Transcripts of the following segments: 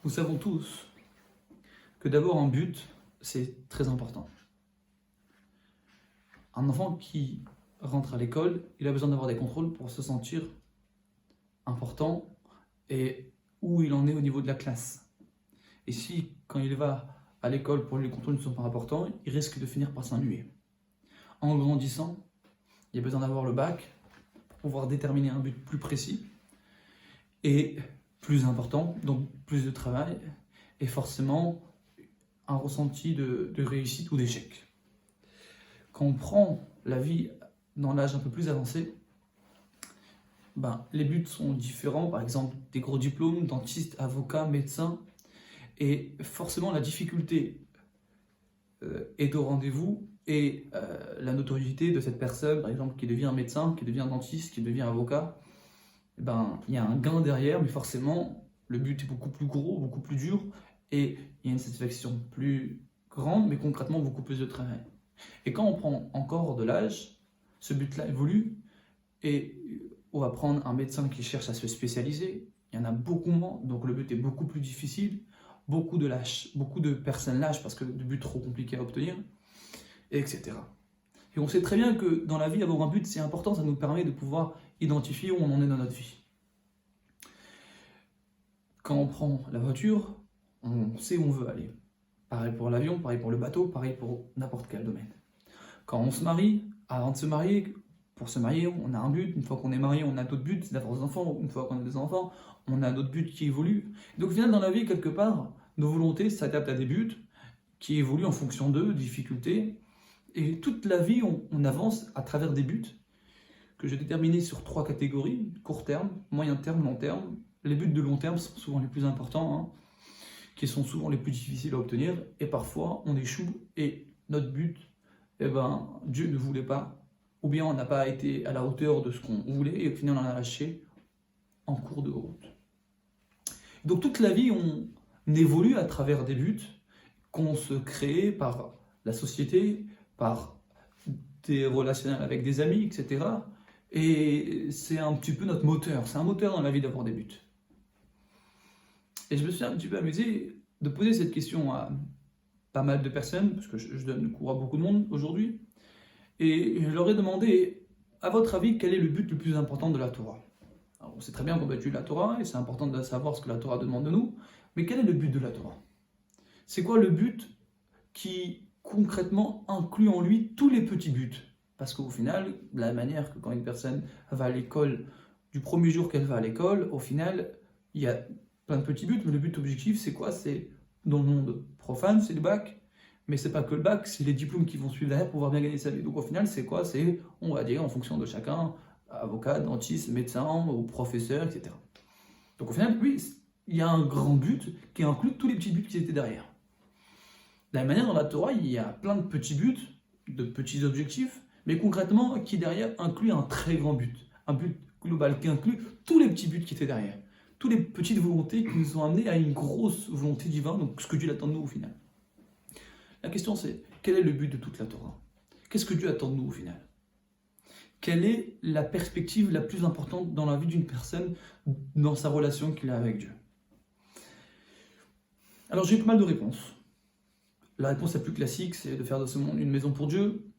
Nous savons tous que d'abord un but, c'est très important. Un enfant qui rentre à l'école, il a besoin d'avoir des contrôles pour se sentir important et où il en est au niveau de la classe. Et si, quand il va à l'école, pour lui, les contrôles ne sont pas importants, il risque de finir par s'ennuyer. En grandissant, il a besoin d'avoir le bac pour pouvoir déterminer un but plus précis et plus important, donc plus de travail et forcément un ressenti de réussite ou d'échec. Quand on prend la vie dans l'âge un peu plus avancé, les buts sont différents, par exemple des gros diplômes, dentiste, avocat, médecin, et forcément la difficulté est au rendez-vous et la notoriété de cette personne, par exemple qui devient médecin, qui devient dentiste, qui devient avocat, il y a un gain derrière, mais forcément le but est beaucoup plus gros, beaucoup plus dur, et il y a une satisfaction plus grande, mais concrètement beaucoup plus de travail. Et quand on prend encore de l'âge, ce but-là évolue, et on va prendre un médecin qui cherche à se spécialiser, il y en a beaucoup moins, donc le but est beaucoup plus difficile, beaucoup de personnes lâchent parce que le but est trop compliqué à obtenir, etc. Et on sait très bien que dans la vie, avoir un but, c'est important, ça nous permet de pouvoir identifier où on en est dans notre vie. Quand on prend la voiture, on sait où on veut aller. Pareil pour l'avion, pareil pour le bateau, pareil pour n'importe quel domaine. Quand on se marie, avant de se marier, pour se marier, on a un but. Une fois qu'on est marié, on a d'autres buts, c'est d'avoir des enfants. Une fois qu'on a des enfants, on a d'autres buts qui évoluent. Donc au final, dans la vie, quelque part, nos volontés s'adaptent à des buts qui évoluent en fonction d'eux, difficultés. Et toute la vie, on avance à travers des buts que j'ai déterminés sur 3 catégories: court terme, moyen terme, long terme. Les buts de long terme sont souvent les plus importants, qui sont souvent les plus difficiles à obtenir. Et parfois, on échoue et notre but, Dieu ne voulait pas, ou bien on n'a pas été à la hauteur de ce qu'on voulait, et au final on a lâché en cours de route. Donc toute la vie, on évolue à travers des buts qu'on se crée par la société, par des relationnels avec des amis, etc. Et c'est un petit peu notre moteur, c'est un moteur dans la vie d'avoir des buts. Et je me suis un petit peu amusé de poser cette question à pas mal de personnes, parce que je donne cours à beaucoup de monde aujourd'hui, et je leur ai demandé, à votre avis, quel est le but le plus important de la Torah? Alors, on sait très bien qu'on doit étudier la Torah, et c'est important de savoir ce que la Torah demande de nous, mais quel est le but de la Torah? C'est quoi le but qui, concrètement, inclut en lui tous les petits buts? Parce qu'au final, de la manière que quand une personne va à l'école, du premier jour qu'elle va à l'école, au final, il y a plein de petits buts, mais le but objectif, c'est quoi? C'est, dans le monde profane, c'est le bac, mais c'est pas que le bac, c'est les diplômes qui vont suivre derrière pour pouvoir bien gagner sa vie. Donc au final, c'est quoi? C'est, on va dire, en fonction de chacun, avocat, dentiste, médecin, ou professeur, etc. Donc au final, oui, il y a un grand but qui inclut tous les petits buts qui étaient derrière. De la même manière, dans la Torah, il y a plein de petits buts, de petits objectifs, mais concrètement, qui derrière inclut un très grand but. Un but global qui inclut tous les petits buts qui étaient derrière. Toutes les petites volontés qui nous ont amenés à une grosse volonté divine, donc ce que Dieu attend de nous au final. La question c'est, quel est le but de toute la Torah? Qu'est-ce que Dieu attend de nous au final? Quelle est la perspective la plus importante dans la vie d'une personne, dans sa relation qu'il a avec Dieu? Alors j'ai eu pas mal de réponses. La réponse la plus classique, c'est de faire de ce monde une maison pour Dieu,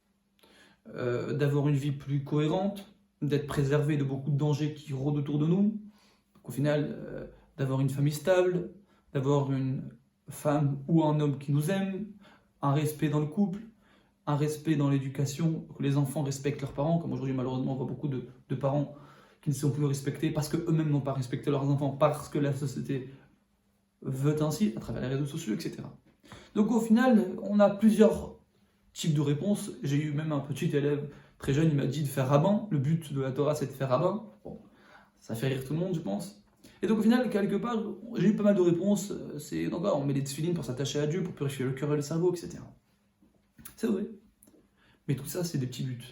d'avoir une vie plus cohérente, d'être préservé de beaucoup de dangers qui rôdent autour de nous. Au final, d'avoir une famille stable, d'avoir une femme ou un homme qui nous aime, un respect dans le couple, un respect dans l'éducation, que les enfants respectent leurs parents, comme aujourd'hui malheureusement on voit beaucoup de parents qui ne sont plus respectés parce qu'eux-mêmes n'ont pas respecté leurs enfants, parce que la société veut ainsi, à travers les réseaux sociaux, etc. Donc au final, on a plusieurs types de réponses. J'ai eu même un petit élève très jeune, il m'a dit de faire rabbin. Le but de la Torah, c'est de faire rabbin. Bon, ça fait rire tout le monde, je pense. Et donc au final, quelque part, j'ai eu pas mal de réponses. C'est donc on met des tefilines pour s'attacher à Dieu, pour purifier le cœur et le cerveau, etc. C'est vrai. Mais tout ça, c'est des petits buts.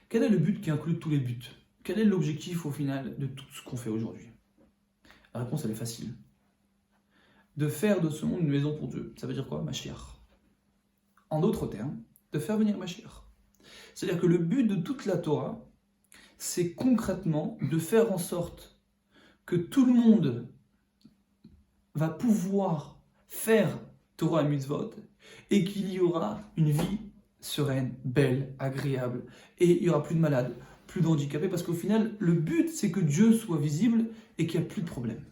Quel est le but qui inclut tous les buts? Quel est l'objectif au final de tout ce qu'on fait aujourd'hui? La réponse, elle est facile. De faire de ce monde une maison pour Dieu. Ça veut dire quoi? Mashiach. En d'autres termes, de faire venir Mashiach. C'est-à-dire que le but de toute la Torah, c'est concrètement de faire en sorte que tout le monde va pouvoir faire Torah et Mitzvot et qu'il y aura une vie sereine, belle, agréable. Et il n'y aura plus de malades, plus d'handicapés, parce qu'au final, le but, c'est que Dieu soit visible et qu'il n'y a plus de problème.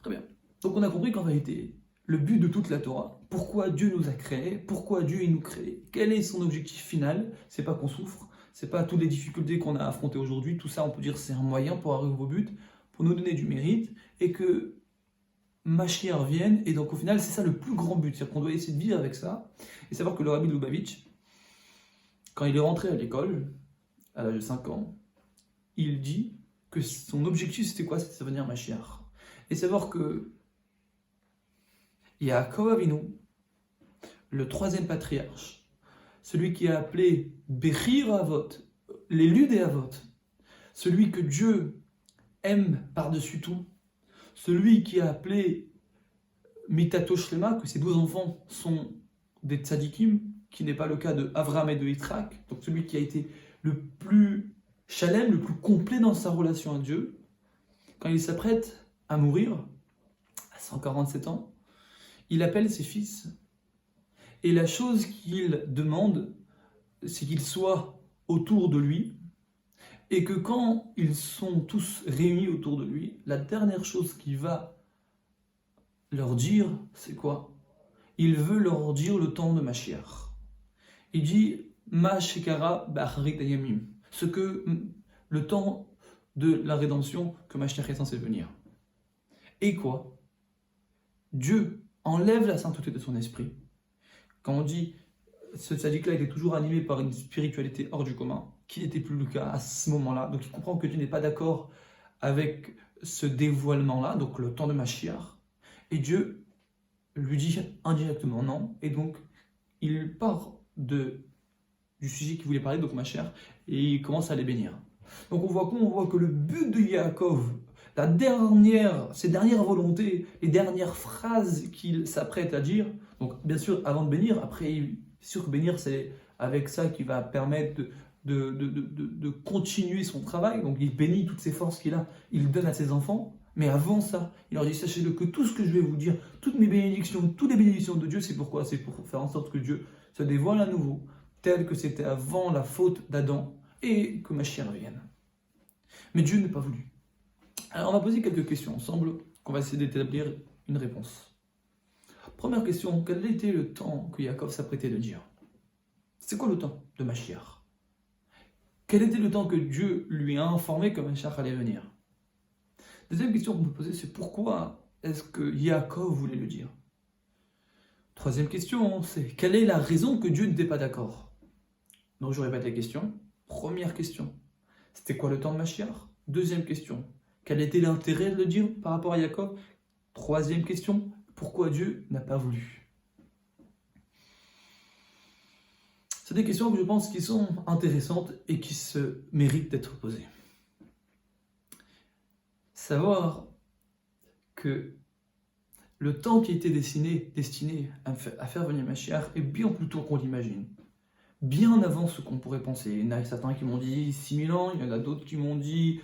Très bien. Donc on a compris qu'en réalité, le but de toute la Torah, pourquoi Dieu nous a créés, pourquoi Dieu il nous crée, quel est son objectif final, c'est pas qu'on souffre, c'est pas toutes les difficultés qu'on a affrontées aujourd'hui, tout ça on peut dire c'est un moyen pour arriver au but, pour nous donner du mérite, et que Mashiach vienne, et donc au final c'est ça le plus grand but, c'est-à-dire qu'on doit essayer de vivre avec ça, et savoir que le Rabbi de Lubavitch, quand il est rentré à l'école, à l'âge de 5 ans, il dit que son objectif c'était quoi? C'était de devenir Mashiach. Et savoir que Yaakov Avinu, le troisième patriarche, celui qui a appelé Bechir Avot, l'élu des Avot, celui que Dieu aime par-dessus tout, celui qui a appelé Mitato Shlema, que ses 12 enfants sont des tzadikim, qui n'est pas le cas de Avraham et de Yitzhak, donc celui qui a été le plus shalem, le plus complet dans sa relation à Dieu, quand il s'apprête à mourir, à 147 ans, il appelle ses fils, et la chose qu'il demande, c'est qu'ils soient autour de lui, et que quand ils sont tous réunis autour de lui, la dernière chose qu'il va leur dire, c'est quoi? Il veut leur dire le temps de Mashiach. Il dit Ma Shekara Ba'acharit Hayamim, ce que le temps de la rédemption que Mashiach est censé venir. Et quoi? Dieu enlève la sainteté de son esprit. Quand on dit ce tzaddik-là était toujours animé par une spiritualité hors du commun, qui n'était plus le cas à ce moment-là. Donc il comprend que Dieu n'est pas d'accord avec ce dévoilement-là, donc le temps de Mashiach. Et Dieu lui dit indirectement non. Et donc il part du sujet qu'il voulait parler, donc Mashiach, et il commence à les bénir. Donc on voit que le but de Yaakov, ses dernières volontés, les dernières phrases qu'il s'apprête à dire, donc bien sûr avant de bénir, après c'est sûr que bénir c'est avec ça qu'il va permettre de continuer son travail, donc il bénit toutes ses forces qu'il a, il donne à ses enfants, mais avant ça, il leur dit sachez-le que tout ce que je vais vous dire, toutes mes bénédictions, toutes les bénédictions de Dieu, c'est pourquoi? C'est pour faire en sorte que Dieu se dévoile à nouveau, tel que c'était avant la faute d'Adam, et que Mashiach vienne. Mais Dieu n'a pas voulu. Alors on va poser quelques questions ensemble, qu'on va essayer d'établir une réponse. Première question, quel était le temps que Yaakov s'apprêtait de dire? C'est quoi le temps de Mashiach? Quel était le temps que Dieu lui a informé que Mashiach allait venir? Deuxième question qu'on peut poser, c'est pourquoi est-ce que Yaakov voulait le dire? Troisième question, c'est quelle est la raison que Dieu n'était pas d'accord? Donc je répète les questions. Première question, c'était quoi le temps de Mashiach? Deuxième question, quel était l'intérêt de le dire par rapport à Yaakov? Troisième question, pourquoi Dieu n'a pas voulu? C'est des questions que je pense qui sont intéressantes et qui se méritent d'être posées. Savoir que le temps qui était destiné à faire venir Mashiach est bien plus tôt qu'on l'imagine. Bien avant ce qu'on pourrait penser. Il y en a certains qui m'ont dit 6000 ans, il y en a d'autres qui m'ont dit,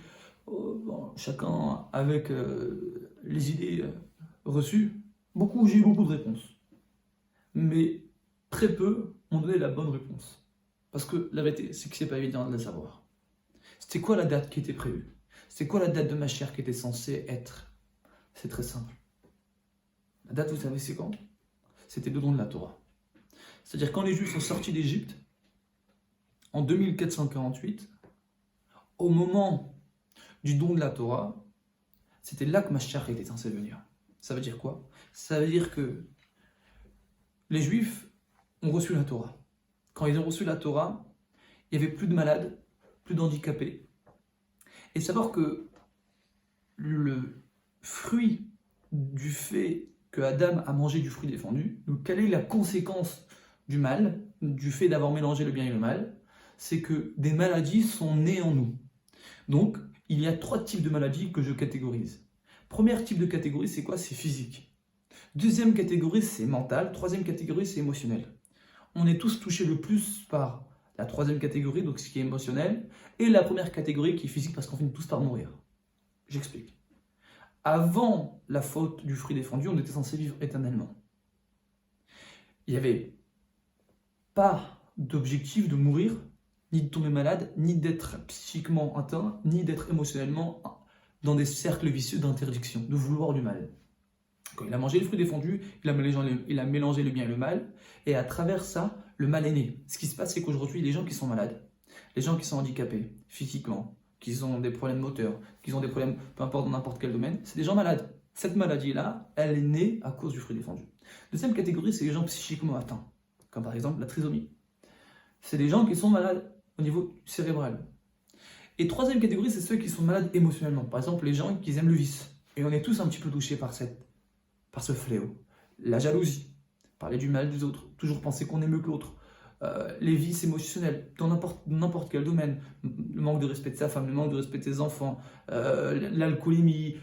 chacun avec les idées reçues. J'ai eu beaucoup de réponses. Mais très peu ont donné la bonne réponse. Parce que la vérité, c'est que c'est pas évident de le savoir. C'était quoi la date qui était prévue? C'est quoi la date de Mashiach qui était censée être? C'est très simple. La date, vous savez, c'est quand? C'était le don de la Torah. C'est-à-dire quand les Juifs sont sortis d'Égypte, en 2448, au moment du don de la Torah, c'était là que Mashiach était censé venir. Ça veut dire quoi? Ça veut dire que les Juifs ont reçu la Torah. Quand ils ont reçu la Torah, il n'y avait plus de malades, plus d'handicapés. Et savoir que le fruit du fait que Adam a mangé du fruit défendu, donc quelle est la conséquence du mal, du fait d'avoir mélangé le bien et le mal? C'est que des maladies sont nées en nous. Donc, il y a 3 types de maladies que je catégorise. Premier type de catégorie, c'est quoi? C'est physique. Deuxième catégorie, c'est mental. Troisième catégorie, c'est émotionnel. On est tous touchés le plus par la troisième catégorie, donc ce qui est émotionnel, et la première catégorie qui est physique parce qu'on finit tous par mourir. J'explique. avant la faute du fruit défendu, on était censé vivre éternellement. Il n'y avait pas d'objectif de mourir, ni de tomber malade, ni d'être psychiquement atteint, ni d'être émotionnellement dans des cercles vicieux d'interdiction, de vouloir du mal. Quand il a mangé le fruit défendu, il a mélangé le bien et le mal, et à travers ça, le mal est né. Ce qui se passe, c'est qu'aujourd'hui, les gens qui sont malades, les gens qui sont handicapés physiquement, qui ont des problèmes moteurs, qui ont des problèmes, peu importe dans n'importe quel domaine, c'est des gens malades. Cette maladie-là, elle est née à cause du fruit défendu. Deuxième catégorie, c'est les gens psychiquement atteints, comme par exemple la trisomie. C'est des gens qui sont malades au niveau cérébral. Et troisième catégorie, c'est ceux qui sont malades émotionnellement. Par exemple, les gens qui aiment le vice. Et on est tous un petit peu touchés par ce fléau. La jalousie, parler du mal des autres, toujours penser qu'on est mieux que l'autre. Les vices émotionnels, dans n'importe quel domaine, le manque de respect de sa femme, le manque de respect de ses enfants, l'alcoolémie,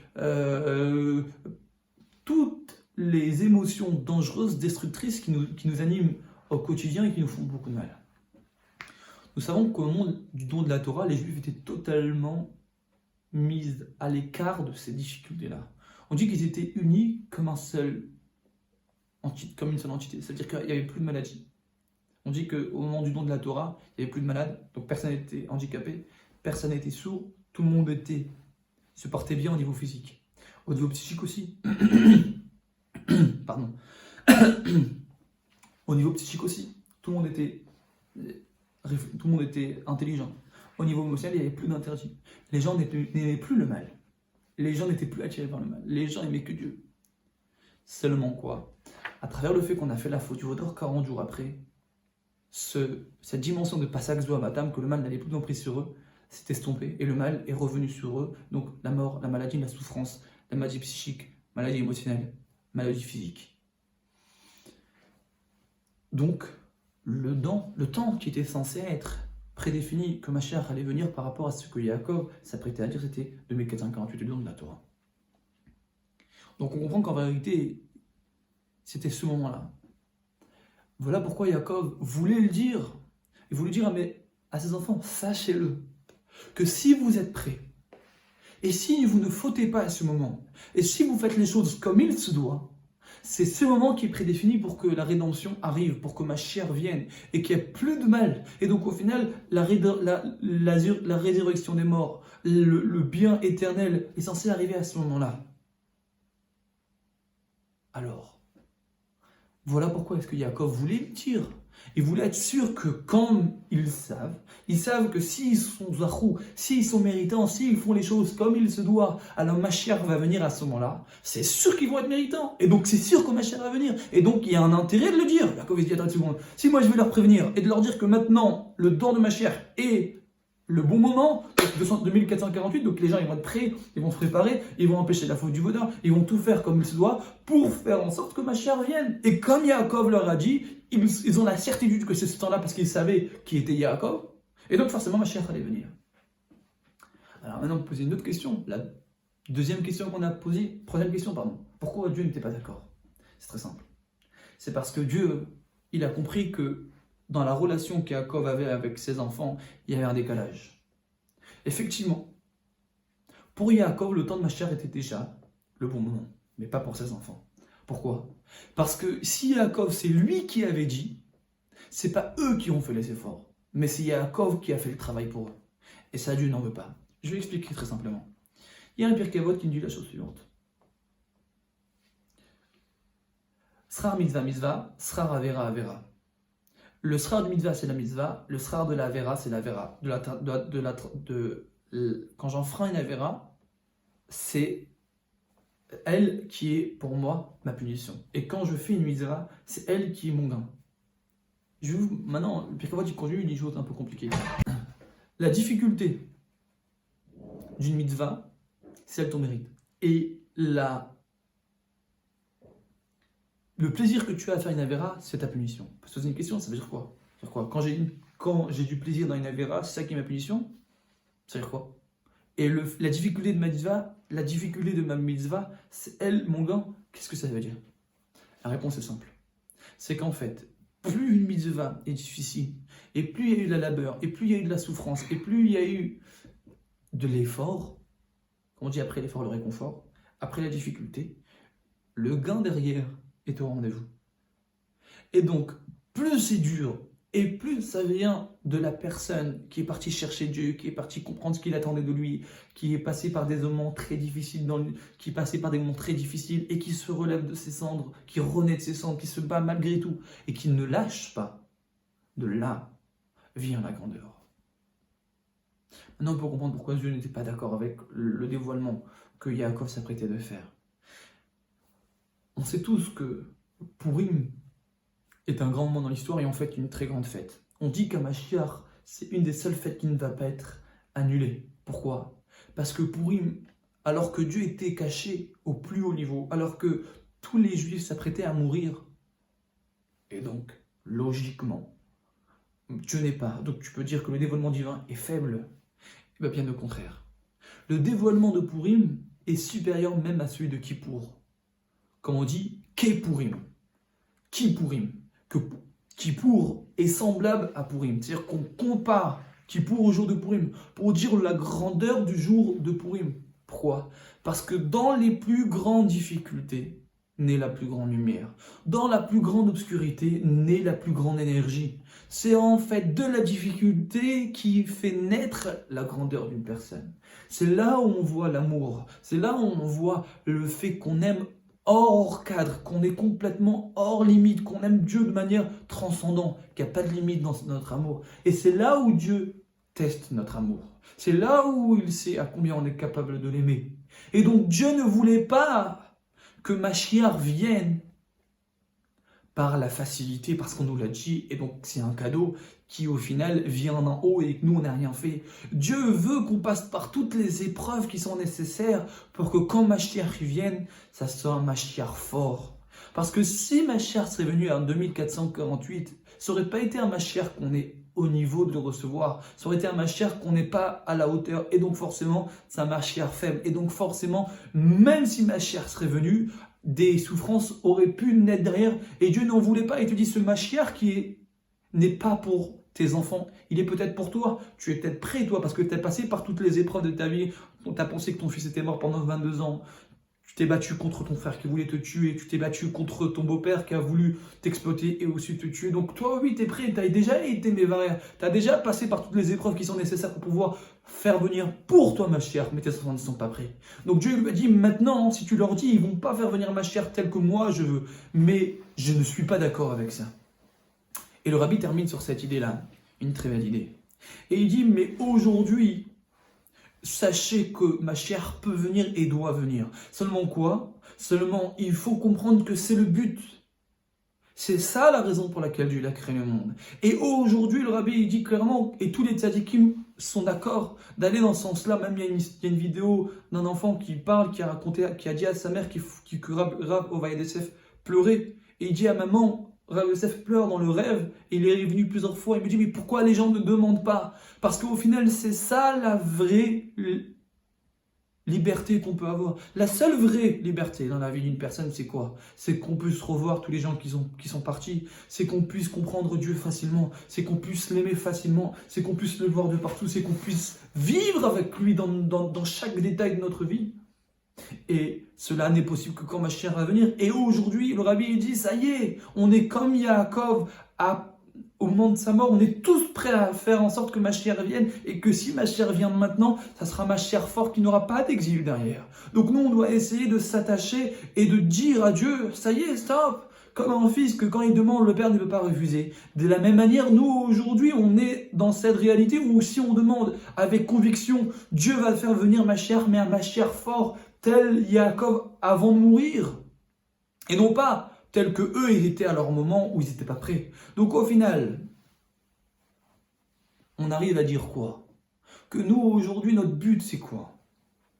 toutes les émotions dangereuses, destructrices qui nous animent au quotidien et qui nous font beaucoup de mal. Nous savons qu'au moment du don de la Torah, les Juifs étaient totalement mis à l'écart de ces difficultés-là. On dit qu'ils étaient unis comme une seule entité, c'est-à-dire qu'il n'y avait plus de maladie. On dit qu'au moment du don de la Torah, il n'y avait plus de malades, donc personne n'était handicapé, personne n'était sourd, tout le monde se portait bien au niveau physique. Au niveau psychique aussi. Pardon. Au niveau psychique aussi, tout le monde était intelligent. Au niveau émotionnel, il n'y avait plus d'interdit. Les gens n'aimaient plus le mal. Les gens n'étaient plus attirés par le mal. Les gens aimaient que Dieu. Seulement quoi? À travers le fait qu'on a fait la faute du vaudor 40 jours après, cette dimension de passage à Matam, que le mal n'allait plus emprise sur eux, s'est estompée et le mal est revenu sur eux. Donc la mort, la maladie, la souffrance, la maladie psychique, maladie émotionnelle, maladie physique. Donc le temps qui était censé être prédéfini que Mashiach allait venir par rapport à ce que Yaakov s'apprêtait à dire, c'était 2448, le don de la Torah. Donc on comprend qu'en vérité, c'était ce moment-là. Voilà pourquoi Yaakov voulait le dire. Il voulait dire à ses enfants, sachez-le, que si vous êtes prêts, et si vous ne fautez pas à ce moment, et si vous faites les choses comme il se doit, c'est ce moment qui est prédéfini pour que la rédemption arrive, pour que Mashiach vienne, et qu'il n'y ait plus de mal. Et donc au final, la résurrection des morts, le bien éternel est censé arriver à ce moment-là. Alors, voilà pourquoi est-ce que Yaakov voulait le dire. Il voulait être sûr que quand ils savent que s'ils sont zachou, s'ils sont méritants, s'ils font les choses comme il se doit, alors Mashiach va venir à ce moment-là. C'est sûr qu'ils vont être méritants. Et donc c'est sûr que Mashiach va venir. Et donc il y a un intérêt de le dire. Yaakov il dit, attends une seconde. Si moi je vais leur prévenir et de leur dire que maintenant le don de Mashiach est le bon moment, 2448, donc les gens ils vont être prêts, ils vont se préparer, ils vont empêcher la faute du vaudor, ils vont tout faire comme il se doit pour faire en sorte que Mashiach vienne. Et comme Yaakov leur a dit, ils ont la certitude que c'est ce temps-là parce qu'ils savaient qui était Yaakov, et donc forcément Mashiach allait venir. Alors maintenant on peut poser une autre question, la deuxième question qu'on a posée, troisième question pardon, pourquoi Dieu n'était pas d'accord? C'est très simple, c'est parce que Dieu, il a compris que dans la relation qu'Yaakov avait avec ses enfants, il y avait un décalage. Effectivement, pour Yaakov, le temps de Mashiach était déjà le bon moment, mais pas pour ses enfants. Pourquoi? Parce que si Yaakov, c'est lui qui avait dit, c'est pas eux qui ont fait les efforts, mais c'est Yaakov qui a fait le travail pour eux. Et ça, Dieu n'en veut pas. Je vais expliquer très simplement. Il y a un Pirkei Avot qui nous dit la chose suivante. Srar mitzvah mitzvah, srar avera avera. Le srar de mitzvah, c'est la mitzvah. Le srar de la avera, c'est la avera. Quand j'enfreins une avera, c'est elle qui est pour moi ma punition. Et quand je fais une mitzvah, c'est elle qui est mon gain. Maintenant, le Pirkei Avot il conduit une chose un peu compliquée. La difficulté d'une mitzvah, c'est elle ton mérite. Et le plaisir que tu as à faire une avera, c'est ta punition. On peut se poser une question, ça veut dire quoi? Ça veut dire quoi? Quand j'ai du plaisir dans une avera, c'est ça qui est ma punition? Ça veut dire quoi? Et la difficulté de ma mitzvah, c'est elle, mon gain. Qu'est-ce que ça veut dire? La réponse est simple. C'est qu'en fait, plus une mitzvah est difficile, et plus il y a eu de la labeur, et plus il y a eu de la souffrance, et plus il y a eu de l'effort, comme on dit après l'effort, le réconfort, après la difficulté, le gain derrière est au rendez-vous. Et donc, plus c'est dur, et plus ça vient de la personne qui est partie chercher Dieu, qui est partie comprendre ce qu'il attendait de lui, qui est passé par des moments très difficiles, qui est passé par des moments très difficiles et qui se relève de ses cendres, qui renaît de ses cendres, qui se bat malgré tout et qui ne lâche pas. De là vient la grandeur. Maintenant, on peut comprendre pourquoi Dieu n'était pas d'accord avec le dévoilement que Yaakov s'apprêtait de faire. On sait tous que Purim est un grand moment dans l'histoire et en fait une très grande fête. On dit qu'à Mashiach, c'est une des seules fêtes qui ne va pas être annulée. Pourquoi? Parce que Purim, alors que Dieu était caché au plus haut niveau, alors que tous les Juifs s'apprêtaient à mourir, et donc, logiquement, Dieu n'est pas. Donc tu peux dire que le dévoilement divin est faible. Et bien au contraire. Le dévoilement de Purim est supérieur même à celui de Kippour. Comme on dit, Ke-Purim. Kippurim. Que Kippour est semblable à Purim. C'est-à-dire qu'on compare Kippour au jour de Purim pour dire la grandeur du jour de Purim. Pourquoi? Parce que dans les plus grandes difficultés naît la plus grande lumière. Dans la plus grande obscurité naît la plus grande énergie. C'est en fait de la difficulté qui fait naître la grandeur d'une personne. C'est là où on voit l'amour. C'est là où on voit le fait qu'on aime hors cadre, qu'on est complètement hors limite, qu'on aime Dieu de manière transcendante, qu'il n'y a pas de limite dans notre amour. Et c'est là où Dieu teste notre amour. C'est là où il sait à combien on est capable de l'aimer. Et donc Dieu ne voulait pas que Mashiach vienne par la facilité, parce qu'on nous l'a dit, et donc c'est un cadeau qui au final vient d'en haut et que nous on n'a rien fait. Dieu veut qu'on passe par toutes les épreuves qui sont nécessaires pour que quand Mashiach vienne, ça soit un Mashiach fort. Parce que si Mashiach serait venu en 2448, ça n'aurait pas été un Mashiach qu'on est au niveau de le recevoir. Ça aurait été un Mashiach qu'on n'est pas à la hauteur. Et donc forcément, c'est un Mashiach faible. Et donc forcément, même si Mashiach serait venu, des souffrances auraient pu naître derrière. Et Dieu n'en voulait pas. Il te dit, ce Mashiach n'est pas pour tes enfants. Il est peut-être pour toi. Tu es peut-être prêt, toi, parce que tu es passé par toutes les épreuves de ta vie. Tu as pensé que ton fils était mort pendant 22 ans. Tu t'es battu contre ton frère qui voulait te tuer, tu t'es battu contre ton beau-père qui a voulu t'exploiter et aussi te tuer. Donc toi, oui, tu es prêt, tu as déjà été mévarère, tu as déjà passé par toutes les épreuves qui sont nécessaires pour pouvoir faire venir pour toi Mashiach, mais tes enfants ne sont pas prêts. Donc Dieu lui a dit, maintenant, si tu leur dis, ils ne vont pas faire venir Mashiach tel que moi je veux, mais je ne suis pas d'accord avec ça. Et le rabbi termine sur cette idée-là, une très belle idée. Et il dit, mais aujourd'hui, sachez que Mashiach peut venir et doit venir. Seulement quoi? Seulement, il faut comprendre que c'est le but. C'est ça la raison pour laquelle Dieu a créé le monde. Et aujourd'hui, le rabbi il dit clairement, et tous les tzadikim sont d'accord d'aller dans ce sens-là. Même il y a une vidéo d'un enfant qui parle, qui a dit à sa mère que Rav Ovadia Yosef pleurait. Et il dit à maman, Rav Yosef pleure dans le rêve, et il est revenu plusieurs fois, il me dit, mais pourquoi les gens ne demandent pas? Parce qu'au final, c'est ça la vraie liberté qu'on peut avoir. La seule vraie liberté dans la vie d'une personne, c'est quoi? C'est qu'on puisse revoir tous les gens qui sont partis, c'est qu'on puisse comprendre Dieu facilement, c'est qu'on puisse l'aimer facilement, c'est qu'on puisse le voir de partout, c'est qu'on puisse vivre avec lui dans chaque détail de notre vie. Et cela n'est possible que quand Mashiach va venir. Et aujourd'hui, le rabbi dit, ça y est, on est comme Yaakov au moment de sa mort, on est tous prêts à faire en sorte que Mashiach vienne, et que si Mashiach vient maintenant, ça sera Mashiach fort qui n'aura pas d'exil derrière. Donc nous, on doit essayer de s'attacher et de dire à Dieu, ça y est, stop, comme un fils que quand il demande, le père ne peut pas refuser. De la même manière, nous, aujourd'hui, on est dans cette réalité où si on demande avec conviction, Dieu va faire venir Mashiach, mais un Mashiach fort, tel Yaakov avant de mourir, et non pas tel que eux ils étaient à leur moment où ils n'étaient pas prêts. Donc au final, on arrive à dire quoi? Que nous aujourd'hui notre but c'est quoi?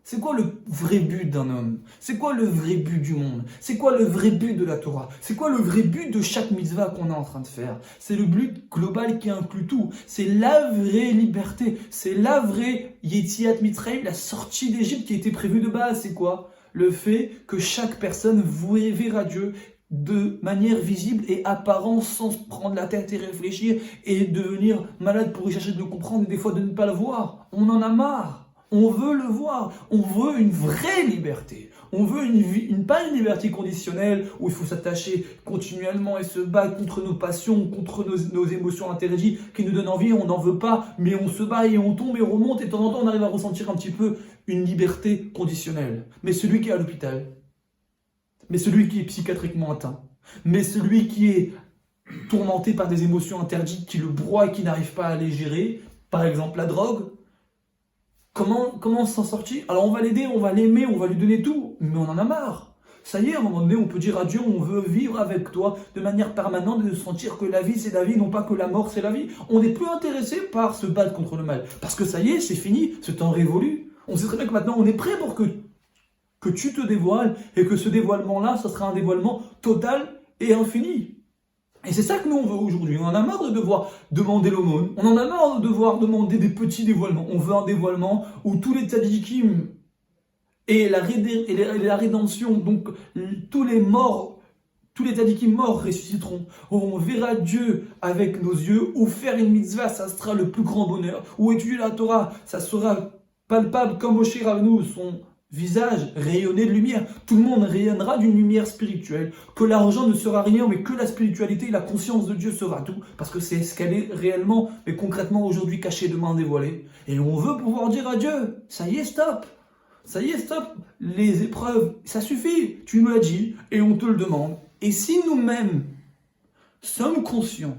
C'est quoi le vrai but d'un homme? C'est quoi le vrai but du monde? C'est quoi le vrai but de la Torah? C'est quoi le vrai but de chaque mitzvah qu'on est en train de faire? C'est le but global qui inclut tout. C'est la vraie liberté. C'est la vraie Yetziat Mitzrayim, la sortie d'Égypte qui était prévue de base. C'est quoi? Le fait que chaque personne verra Dieu de manière visible et apparente, sans se prendre la tête et réfléchir et devenir malade pour y chercher de le comprendre et des fois de ne pas le voir. On en a marre. On veut le voir. On veut une vraie liberté. On veut une vie, pas une liberté conditionnelle où il faut s'attacher continuellement et se battre contre nos passions, contre nos émotions interdites qui nous donnent envie, on n'en veut pas, mais on se bat et on tombe et on remonte et de temps en temps on arrive à ressentir un petit peu une liberté conditionnelle. Mais celui qui est à l'hôpital, mais celui qui est psychiatriquement atteint, mais celui qui est tourmenté par des émotions interdites qui le broient et qui n'arrive pas à les gérer, par exemple la drogue, comment s'en sortir? Alors on va l'aider, on va l'aimer, on va lui donner tout, mais on en a marre. Ça y est, à un moment donné, on peut dire à Dieu, on veut vivre avec toi de manière permanente et de sentir que la vie c'est la vie, non pas que la mort c'est la vie. On n'est plus intéressé par se battre contre le mal, parce que ça y est, c'est fini, ce temps révolu. On sait très bien que maintenant on est prêt pour que tu te dévoiles et que ce dévoilement-là, ça sera un dévoilement total et infini. Et c'est ça que nous on veut aujourd'hui. On en a marre de devoir demander l'aumône. On en a marre de devoir demander des petits dévoilements. On veut un dévoilement où tous les tzadikim et la rédemption, donc tous les morts, tous les tzadikim morts ressusciteront. On verra Dieu avec nos yeux. Ou faire une mitzvah, ça sera le plus grand bonheur. Ou étudier la Torah, ça sera palpable comme Moshe Rabbeinu, son visage rayonné de lumière. Tout le monde rayonnera d'une lumière spirituelle. Que l'argent ne sera rien, mais que la spiritualité et la conscience de Dieu sera tout. Parce que c'est ce qu'elle est réellement, mais concrètement aujourd'hui cachée, demain dévoilée. Et on veut pouvoir dire à Dieu, ça y est, stop. Ça y est, stop. Les épreuves, ça suffit. Tu nous l'as dit et on te le demande. Et si nous-mêmes sommes conscients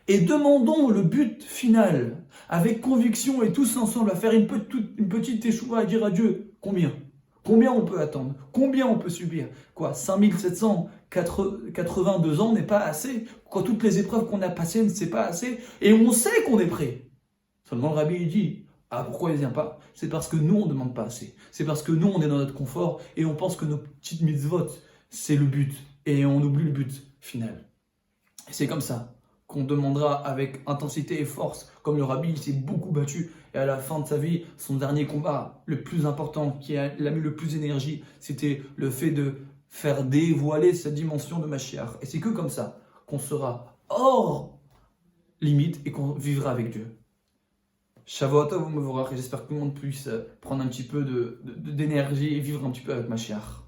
et demandons le but final avec conviction et tous ensemble à faire une petite échouva à dire à Dieu, combien on peut attendre? Combien on peut subir? Quoi, 5782 ans n'est pas assez? Quoi, toutes les épreuves qu'on a passées, c'est pas assez? Et on sait qu'on est prêt. Seulement le rabbi il dit, ah pourquoi il ne vient pas? C'est parce que nous on ne demande pas assez. C'est parce que nous on est dans notre confort et on pense que nos petites mitzvot, c'est le but. Et on oublie le but final. Et c'est comme ça qu'on demandera avec intensité et force, comme le rabbi il s'est beaucoup battu, et à la fin de sa vie, son dernier combat, le plus important, qui l'a mis le plus d'énergie, c'était le fait de faire dévoiler cette dimension de Mashiach. Et c'est que comme ça qu'on sera hors limite et qu'on vivra avec Dieu. Shavuot Tov U'Mevorach, et j'espère que tout le monde puisse prendre un petit peu d'énergie et vivre un petit peu avec Mashiach.